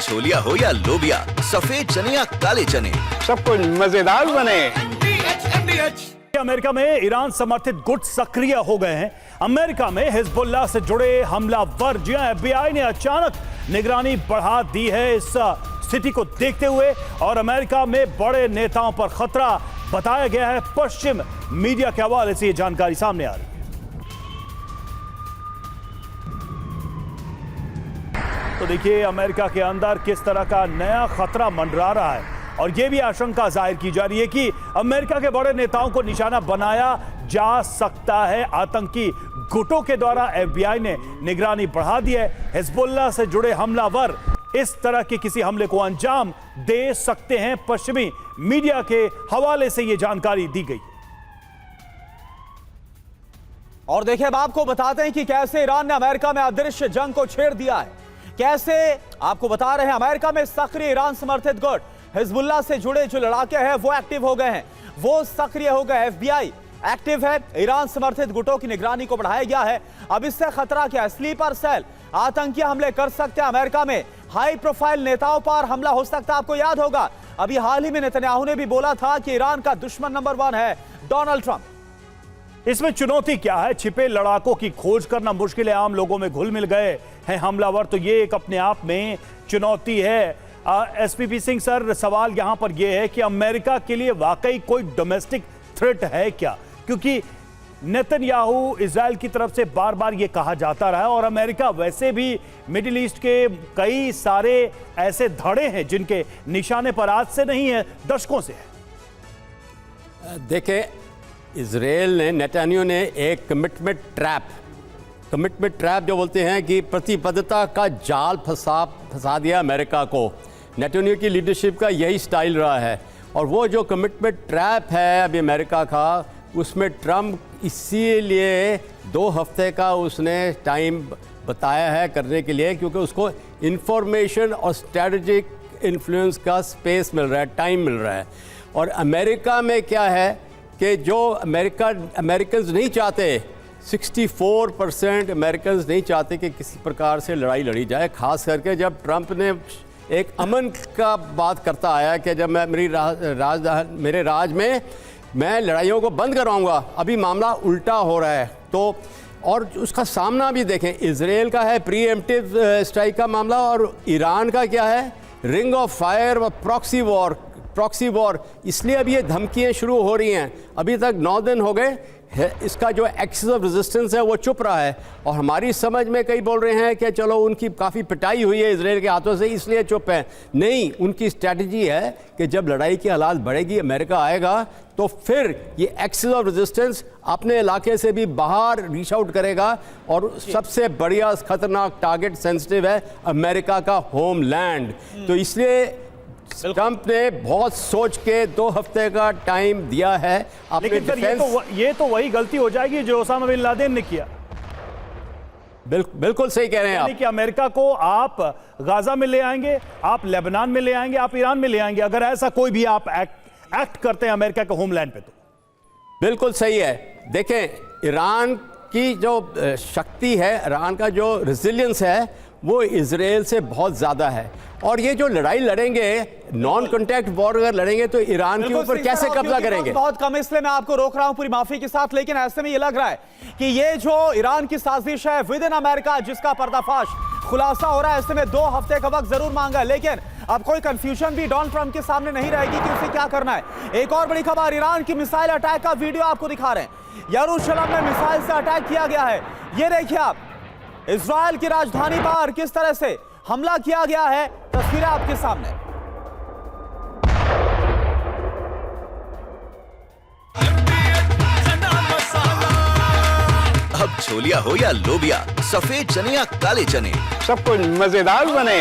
छोलिया हो या लोबिया, सफेद चने या काले चने, अमेरिका में ईरान समर्थित गुट सक्रिय हो गए हैं। अमेरिका में हिजबुल्लाह से जुड़े हमलावर FBI ने अचानक निगरानी बढ़ा दी है इस स्थिति को देखते हुए, और अमेरिका में बड़े नेताओं पर खतरा बताया गया है। पश्चिम मीडिया के हवाले से यह जानकारी सामने आ रही है। तो देखिए अमेरिका के अंदर किस तरह का नया खतरा मंडरा रहा है, और यह भी आशंका जाहिर की जा रही है कि अमेरिका के बड़े नेताओं को निशाना बनाया जा सकता है। आतंकी गुटों के द्वारा FBI ने निगरानी बढ़ा दी है। हिजबुल्लाह से जुड़े हमलावर इस तरह के किसी हमले को अंजाम दे सकते हैं। पश्चिमी मीडिया के हवाले से यह जानकारी दी गई। और देखिए अब आपको बताते हैं कि कैसे ईरान ने अमेरिका में अदृश्य जंग को छेड़ दिया है। कैसे आपको बता रहे हैं, अमेरिका में सक्रिय ईरान समर्थित गुट हिजबुल्लाह से जुड़े जो लड़ाके हैं वो एक्टिव हो गए हैं, वो सक्रिय हो गए। FBI एक्टिव है, ईरान समर्थित गुटों की निगरानी को बढ़ाया गया है। अब इससे खतरा क्या है? स्लीपर सेल आतंकी हमले कर सकते हैं। अमेरिका में हाई प्रोफाइल नेताओं पर हमला हो सकता है। आपको याद होगा अभी हाल ही में नेतन्याहू ने भी बोला था कि ईरान का दुश्मन नंबर 1 है डोनाल्ड ट्रंप। इसमें चुनौती क्या है? छिपे लड़ाकों की खोज करना मुश्किल है, आम लोगों में घुल मिल गए हैं हमलावर, तो ये एक अपने आप में चुनौती है। SPP सिंह सर, सवाल यहां पर यह है कि अमेरिका के लिए वाकई कोई डोमेस्टिक थ्रेट है क्या? क्योंकि नेतन्याहू इजराइल की तरफ से बार बार यह कहा जाता रहा है, और अमेरिका वैसे भी मिडिल ईस्ट के कई सारे ऐसे धड़े हैं जिनके निशाने पर आज से नहीं है, दशकों से है। देखें, इजराइल ने, नेतन्याहू ने एक कमिटमेंट ट्रैप जो बोलते हैं कि प्रतिबद्धता का जाल फंसा दिया अमेरिका को। नेतन्याहू की लीडरशिप का यही स्टाइल रहा है, और वो जो कमिटमेंट ट्रैप है अभी अमेरिका का, उसमें ट्रंप इसीलिए 2 हफ्ते का उसने टाइम बताया है करने के लिए, क्योंकि उसको इंफॉर्मेशन और स्ट्रेटजिक इन्फ्लुएंस का स्पेस मिल रहा है, टाइम मिल रहा है। और अमेरिका में क्या है कि जो अमेरिकन्स नहीं चाहते, 64% अमेरिकन्स नहीं चाहते कि किसी प्रकार से लड़ाई लड़ी जाए। खास करके जब ट्रंप ने एक अमन का बात करता आया कि जब मैं मेरे राज में मैं लड़ाइयों को बंद कराऊंगा, अभी मामला उल्टा हो रहा है। तो और उसका सामना भी देखें, इजराइल का है प्रीएम्प्टिव स्ट्राइक का मामला, और ईरान का क्या है, रिंग ऑफ फायर और प्रॉक्सी वॉर। इसलिए अब ये धमकियाँ शुरू हो रही हैं। अभी तक 9 दिन हो गए है, इसका जो एक्सेस ऑफ रेजिस्टेंस है वो चुप रहा है, और हमारी समझ में कई बोल रहे हैं कि चलो उनकी काफ़ी पिटाई हुई है इजराइल के हाथों से, इसलिए चुप है। नहीं, उनकी स्ट्रैटेजी है कि जब लड़ाई की हालात बढ़ेगी, अमेरिका आएगा, तो फिर ये एक्सेस ऑफ रेजिस्टेंस अपने इलाके से भी बाहर रीच आउट करेगा। और सबसे बढ़िया खतरनाक टारगेट सेंसिटिव है अमेरिका का होमलैंड। तो इसलिए ट्रंप ने बहुत सोच के 2 हफ्ते का टाइम दिया है। लेकिन सर ये तो वही गलती हो जाएगी जो ओसामा बिन लादेन ने किया। बिल्कुल सही कह रहे हैं आप कि अमेरिका को आप गाजा में ले आएंगे, आप लेबनान में ले आएंगे, आप ईरान में ले आएंगे, अगर ऐसा कोई भी आप एक्ट करते हैं अमेरिका के होमलैंड पे। तो बिल्कुल सही है। देखें, ईरान की जो शक्ति है, ईरान का जो रेजिलियंस है, वो इजराइल से बहुत ज़्यादा है। और ये जो लड़ाई लड़ेंगे, नॉन कॉन्टैक्ट वॉर अगर लड़ेंगे, तो ईरान के ऊपर कैसे कब्जा करेंगे? बहुत कम, इसलिए मैं आपको रोक रहा हूं पूरी माफी के साथ। लेकिन ऐसे में ये लग रहा है कि ये जो ईरान की साजिश है विद इन अमेरिका, जिसका पर्दाफाश खुलासा हो रहा है, ऐसे में 2 हफ्ते का वक्त जरूर मांगा है। लेकिन अब कोई कंफ्यूजन भी डोनाल्ड ट्रंप के सामने नहीं रहेगी कि उसे क्या करना है। एक और बड़ी खबर, ईरान की मिसाइल अटैक का वीडियो आपको दिखा रहे हैं। यरूशलेम में मिसाइल से अटैक किया गया है। ये देखिए आप, इजराइल की राजधानी पर किस तरह से हमला किया गया है, तस्वीरें आपके सामने। अब छोलिया हो या लोबिया, सफेद चने या काले चने, सब कुछ मजेदार बने।